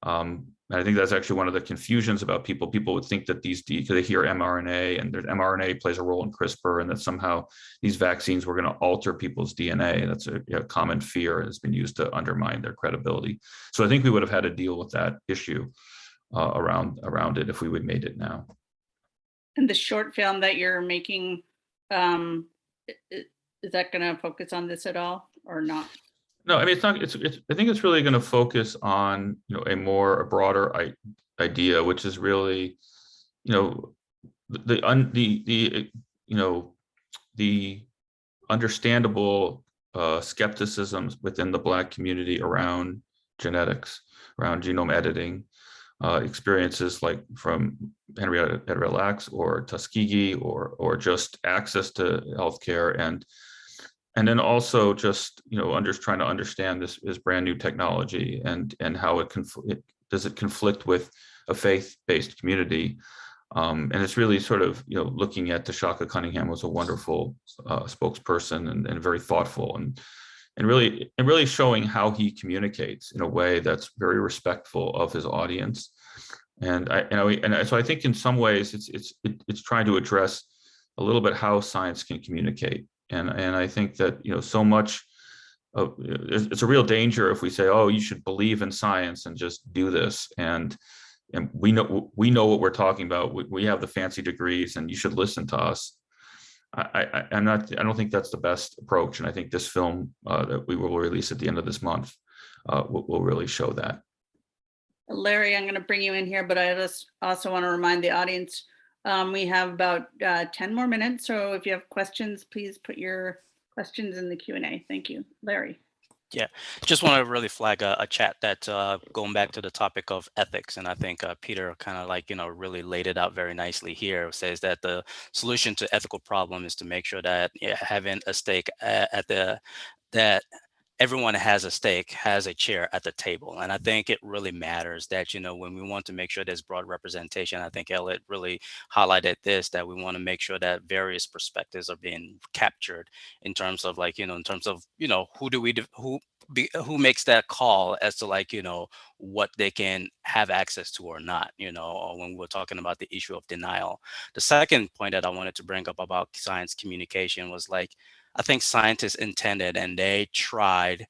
And I think that's actually one of the confusions about people. People would think that because they hear mRNA, and mRNA plays a role in CRISPR, and that somehow these vaccines were going to alter people's DNA. That's a common fear, and has been used to undermine their credibility. So I think we would have had to deal with that issue around it if we would made it now. And the short film that you're making, is that going to focus on this at all or not? No, I mean, it's not, it's, I think it's really going to focus on, a broader idea, which is really, the understandable skepticisms within the Black community around genetics, around genome editing, experiences like from Henrietta Lacks or Tuskegee, or just access to healthcare, and then also just trying to understand this brand new technology, and how does it conflict with a faith-based community. And it's really sort of looking at Tashaka Cunningham was a wonderful spokesperson, and very thoughtful, and really showing how he communicates in a way that's very respectful of his audience. And so I think in some ways it's trying to address a little bit how science can communicate. And I think that so much of it's a real danger if we say, oh, you should believe in science and just do this, and we know what we're talking about. We have the fancy degrees, and you should listen to us. I don't think that's the best approach, and I think this film that we will release at the end of this month will really show that. Larry, I'm going to bring you in here, but I just also want to remind the audience we have about 10 more minutes. So if you have questions, please put your questions in the Q&A. Thank you. Larry. Yeah, just want to really flag a chat that going back to the topic of ethics, and I think Peter kind of really laid it out very nicely here. It says that the solution to ethical problem is to make sure that having a stake that everyone has a stake, has a chair at the table. And I think it really matters that, when we want to make sure there's broad representation, I think Elliot really highlighted this, that we want to make sure that various perspectives are being captured in terms of who makes that call as to what they can have access to or not, or when we're talking about the issue of denial. The second point that I wanted to bring up about science communication was I think scientists intended and they tried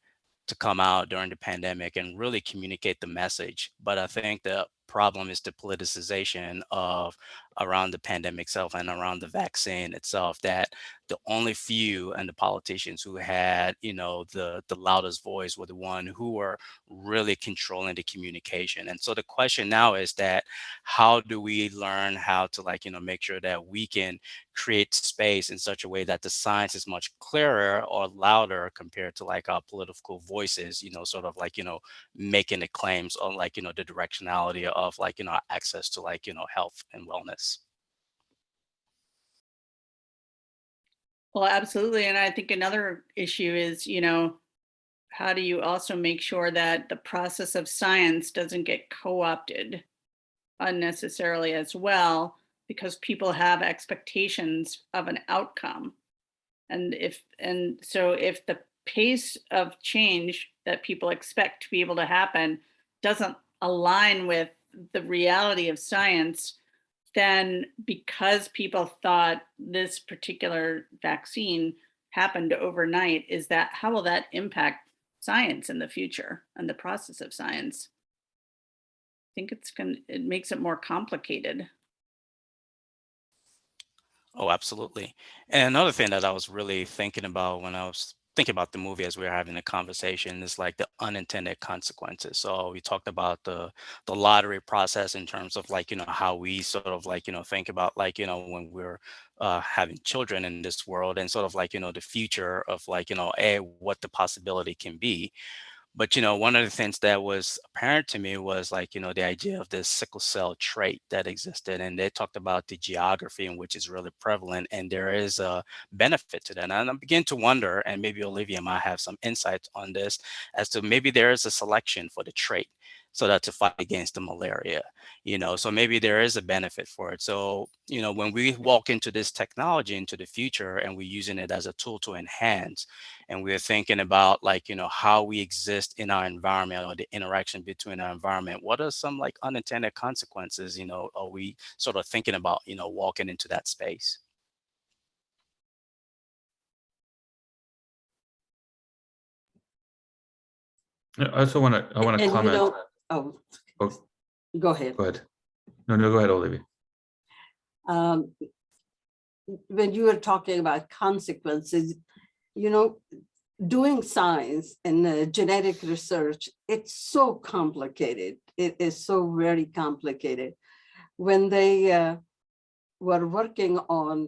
to come out during the pandemic and really communicate the message. But I think the problem is the politicization of around the pandemic itself and around the vaccine itself, that the only few and the politicians who had, the loudest voice were the one who were really controlling the communication. And so the question now is that how do we learn how to make sure that we can create space in such a way that the science is much clearer or louder compared to our political voices, making the claims on the directionality of access to health and wellness. Well, absolutely. And I think another issue is, how do you also make sure that the process of science doesn't get co-opted unnecessarily as well, because people have expectations of an outcome. And so if the pace of change that people expect to be able to happen doesn't align with the reality of science, then because people thought this particular vaccine happened overnight, how will that impact science in the future and the process of science? I think it makes it more complicated. Oh, absolutely. And another thing that I was really thinking about when I was thinking about the movie as we were having a conversation is the unintended consequences. So we talked about the lottery process in terms of how we sort of think about when we're having children in this world, and sort of the future of what the possibility can be. But one of the things that was apparent to me was the idea of this sickle cell trait that existed, and they talked about the geography in which is really prevalent, and there is a benefit to that. And I begin to wonder, and maybe Olivia might have some insights on this, as to maybe there is a selection for the trait so that to fight against the malaria, so maybe there is a benefit for it. So, when we walk into this technology into the future and we're using it as a tool to enhance, and we're thinking about how we exist in our environment or the interaction between our environment, what are some unintended consequences, are we sort of thinking about, walking into that space? I also want to comment. Oh, Oh, go ahead. go ahead. No, go ahead, Olivia. When you were talking about consequences, you know, doing science and genetic research, it's so complicated. It is so very complicated. When they were working on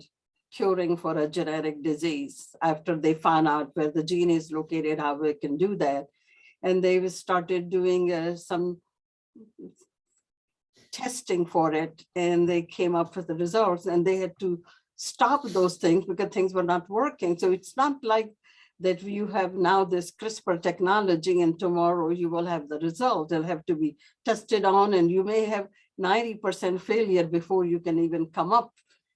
curing for a genetic disease, after they found out where the gene is located, how we can do that, and they started doing some testing for it, and they came up with the results, and they had to stop those things because things were not working. So it's not like that you have now this CRISPR technology and tomorrow you will have the result. They'll have to be tested on, and you may have 90% failure before you can even come up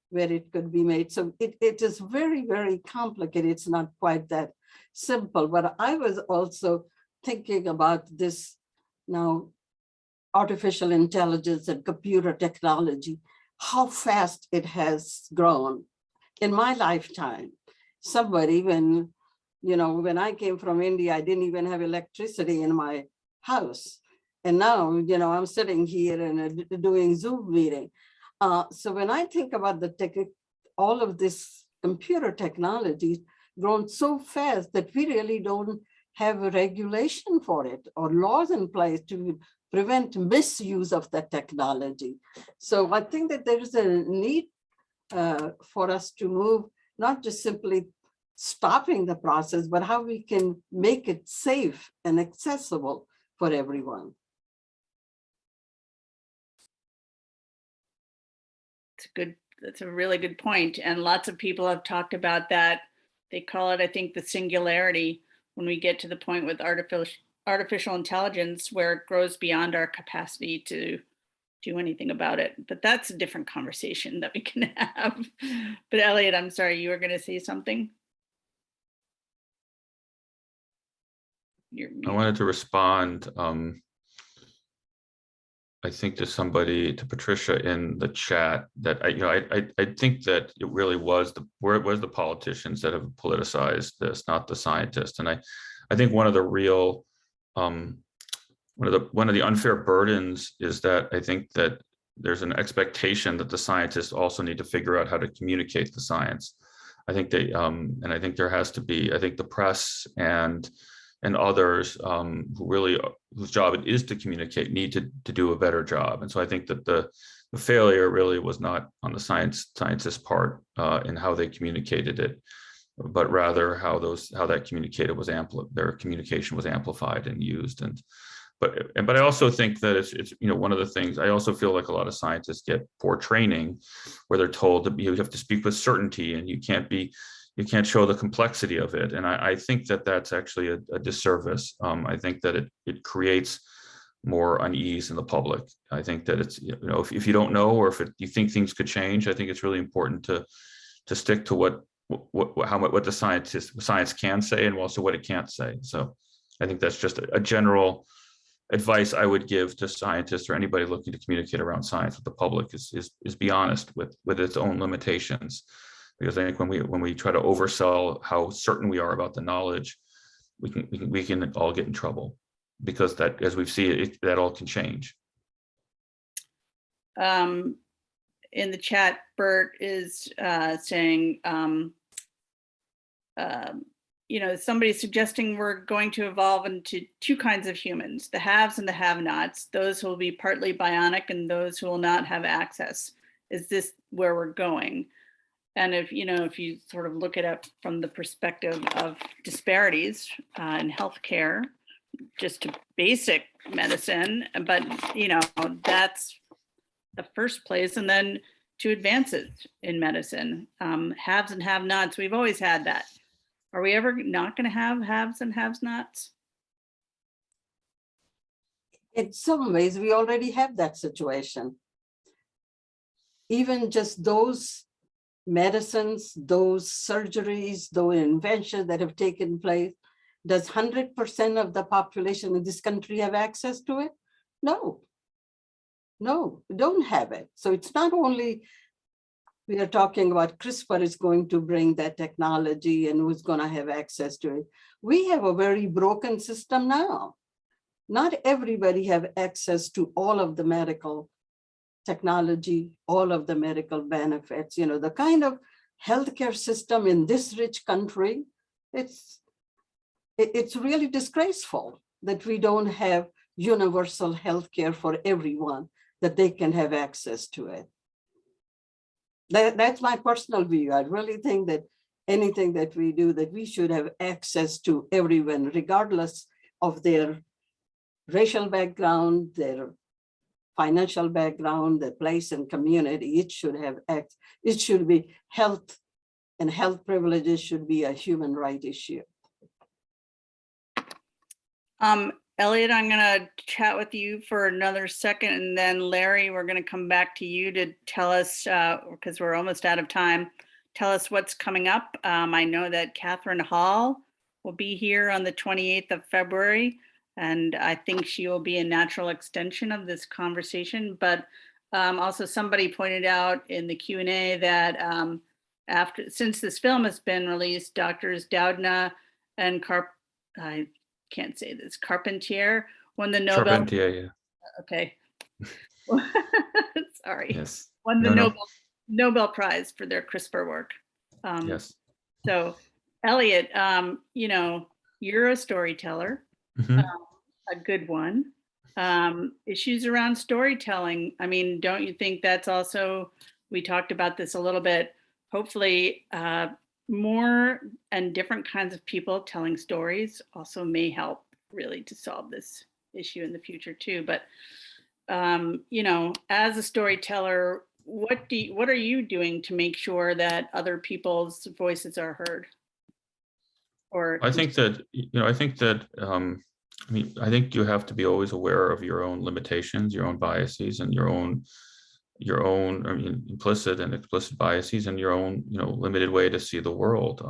where it could be made. So it is very, very complicated. It's not quite that simple. But I was also thinking about this now, artificial intelligence and computer technology, how fast it has grown. In my lifetime, somebody, when I came from India, I didn't even have electricity in my house. And now, I'm sitting here and doing Zoom meeting. So when I think about all of this computer technology grown so fast that we really don't have a regulation for it or laws in place to prevent misuse of that technology. So I think that there is a need for us to move, not just simply stopping the process, but how we can make it safe and accessible for everyone. That's a really good point. And lots of people have talked about that. They call it, I think, the singularity, when we get to the point with artificial intelligence where it grows beyond our capacity to do anything about it. But that's a different conversation that we can have. But Elliot, I'm sorry, you were going to say something? I wanted to respond, I think to Patricia in the chat, that I think that it really was the politicians that have politicized this, not the scientists. And I think one of the real one of the unfair burdens is that I think that there's an expectation that the scientists also need to figure out how to communicate the science. I think and I think there has to be, I think the press and others whose job it is to communicate need to do a better job. And so I think that the failure really was not on the scientists' part in how they communicated it, but rather how that their communication was amplified and used. But I also think that it's one of the things, I also feel like a lot of scientists get poor training where they're told that you have to speak with certainty and you can't show the complexity of it. And I think that that's actually a disservice. I think that it creates more unease in the public. I think that it's, if you don't know, or if you think things could change, I think it's really important to stick to what the science can say and also what it can't say. So I think that's just a general advice I would give to scientists or anybody looking to communicate around science with the public is be honest with its own limitations. Because I think when we try to oversell how certain we are about the knowledge, we can all get in trouble, because that, as we've seen, that all can change. In the chat, Bert is saying, somebody's suggesting we're going to evolve into two kinds of humans, the haves and the have-nots, those who will be partly bionic and those who will not have access. Is this where we're going? And if you sort of look it up from the perspective of disparities in healthcare, just to basic medicine, but that's the first place, and then to advances in medicine, haves and have-nots. We've always had that. Are we ever not going to have haves and have-nots? In some ways, we already have that situation. Even just those medicines, those surgeries, those inventions that have taken place, does 100% of the population in this country have access to it? No, we don't have it. So it's not only we are talking about CRISPR is going to bring that technology and who's going to have access to it. We have a very broken system now. Not everybody have access to all of the medical technology, all of the medical benefits. The kind of healthcare system in this rich country it's really disgraceful that we don't have universal health care for everyone, that they can have access to it. That's my personal view. I really think that anything that we do, that we should have access to everyone, regardless of their racial background, their financial background, their place in community. It should have it should be health, and health privileges should be a human right issue. Elliot, I'm going to chat with you for another second, and then Larry, we're going to come back to you to tell us, because we're almost out of time, tell us what's coming up. I know that Catherine Hall will be here on the 28th of February, and I think she will be a natural extension of this conversation. But also somebody pointed out in the Q&A that since this film has been released, Doctors Doudna and I can't say this, Carpentier won the Nobel. Charpentier, yeah. Okay. Sorry. Yes. Won the Nobel Prize for their CRISPR work. Yes. So, Elliot, you know, you're a storyteller, a good one. Issues around storytelling. I mean, don't you think that's also, we talked about this a little bit, hopefully more and different kinds of people telling stories also may help really to solve this issue in the future too. But, you know, as a storyteller, what are you doing to make sure that other people's voices are heard? Or I think that, I think you have to be always aware of your own limitations, your own biases, and your own, implicit and explicit biases, and your own, limited way to see the world.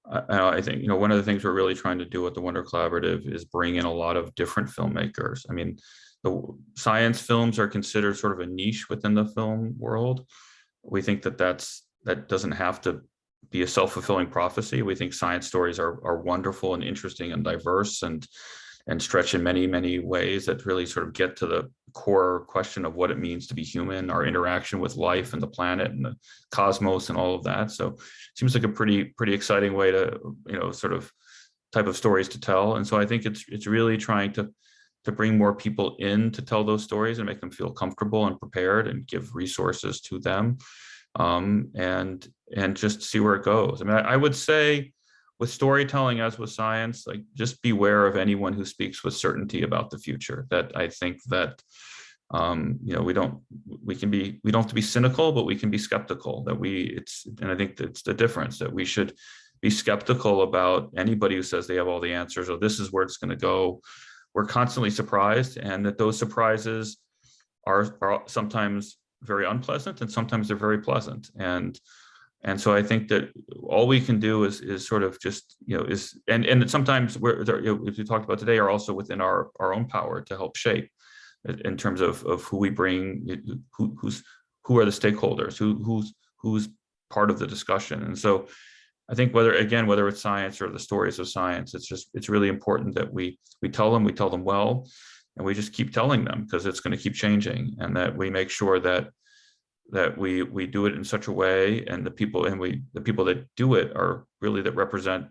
I think, one of the things we're really trying to do at the Wonder Collaborative is bring in a lot of different filmmakers. I mean, the science films are considered sort of a niche within the film world. We think that that doesn't have to be a self-fulfilling prophecy. We think science stories are wonderful and interesting and diverse and stretch in many, many ways that really sort of get to the core question of what it means to be human, our interaction with life and the planet and the cosmos and all of that. So it seems like a pretty exciting way to, sort of type of stories to tell. And so I think it's really trying to bring more people in to tell those stories and make them feel comfortable and prepared and give resources to them, and just see where it goes. I mean, I would say with storytelling, as with science, like just beware of anyone who speaks with certainty about the future. That I think that we don't have to be cynical, but we can be skeptical. And I think that's the difference, that we should be skeptical about anybody who says they have all the answers or this is where it's going to go. We're constantly surprised, and that those surprises are sometimes very unpleasant and sometimes they're very pleasant. And so I think that all we can do is sort of just, and sometimes as we talked about today, are also within our own power to help shape in terms of who we bring, who are the stakeholders, who's part of the discussion. And so I think whether it's science or the stories of science, it's really important that we tell them well, and we just keep telling them, because it's going to keep changing, and that we make sure that we do it in such a way, and the people that do it are really that represent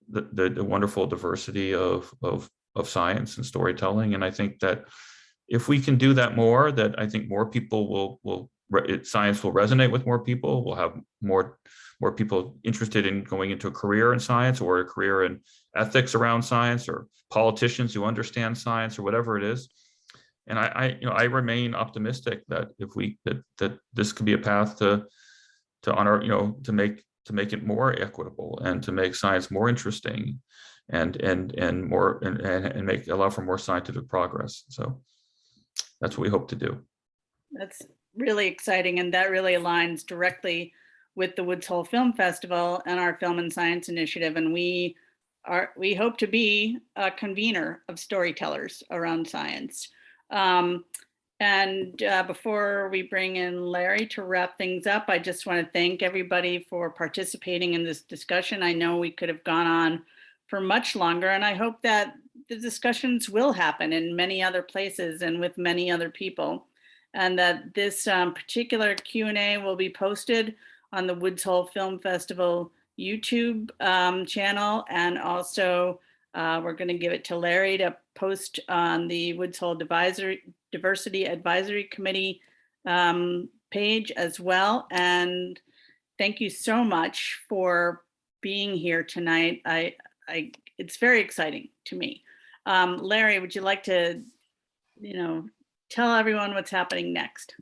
the wonderful diversity of science and storytelling. And I think that if we can do that more, that I think more people science will resonate with more people. We'll have more people interested in going into a career in science or a career in ethics around science, or politicians who understand science, or whatever it is. And I remain optimistic that that this could be a path to honor, to make it more equitable, and to make science more interesting, and allow for more scientific progress. So that's what we hope to do. That's really exciting, and that really aligns directly with the Woods Hole Film Festival and our Film and Science Initiative. And we hope to be a convener of storytellers around science. Before we bring in Larry to wrap things up, I just want to thank everybody for participating in this discussion. I know we could have gone on for much longer, and I hope that the discussions will happen in many other places and with many other people, and that this particular Q&A will be posted on the Woods Hole Film Festival YouTube channel, and also we're going to give it to Larry to post on the Woods Hole Diversity Advisory Committee page as well. And thank you so much for being here tonight. It's very exciting to me. Larry, would you like to, tell everyone what's happening next?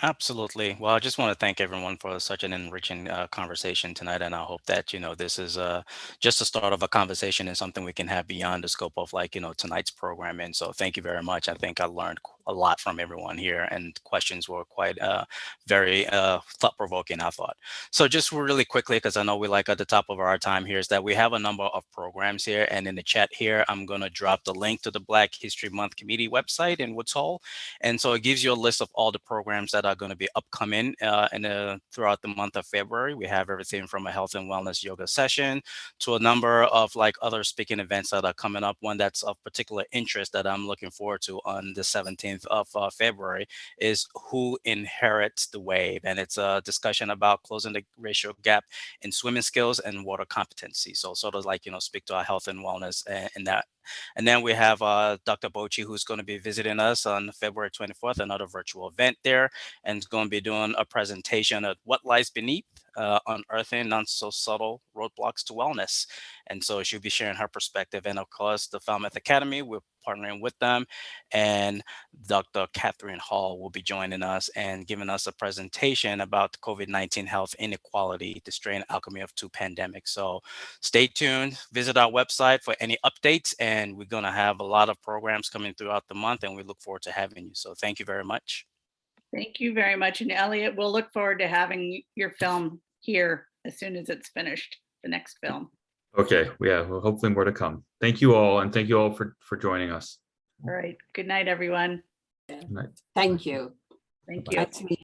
Absolutely. Well, I just want to thank everyone for such an enriching conversation tonight, and I hope that this is just the start of a conversation and something we can have beyond the scope of tonight's programming. So thank you very much. I think I learned a lot from everyone here, and questions were quite very thought-provoking, I thought. So just really quickly, because I know we're at the top of our time here, is that we have a number of programs here, and in the chat here, I'm going to drop the link to the Black History Month Committee website in Woods Hole. And so it gives you a list of all the programs that are going to be upcoming throughout the month of February. We have everything from a health and wellness yoga session to a number of other speaking events that are coming up. One that's of particular interest that I'm looking forward to on the 17th of February is Who Inherits the Wave? And it's a discussion about closing the racial gap in swimming skills and water competency. So sort of speak to our health and wellness in that. And then we have Dr. Bochi, who's going to be visiting us on February 24th, another virtual event there, and is going to be doing a presentation of what lies beneath, unearthing non-so-subtle roadblocks to wellness. And so she'll be sharing her perspective. And of course, the Falmouth Academy, we're partnering with them. And Dr. Catherine Hall will be joining us and giving us a presentation about COVID-19 health inequality, the strain alchemy of two pandemics. So stay tuned, visit our website for any updates, and we're going to have a lot of programs coming throughout the month, and we look forward to having you. So thank you very much. Thank you very much. And Elliot, we'll look forward to having your film here as soon as it's finished, the next film. Okay, yeah, well, hopefully more to come. Thank you all, and thank you all for joining us. All right. Good night, everyone. Good night. Thank you. Thank you. Nice meeting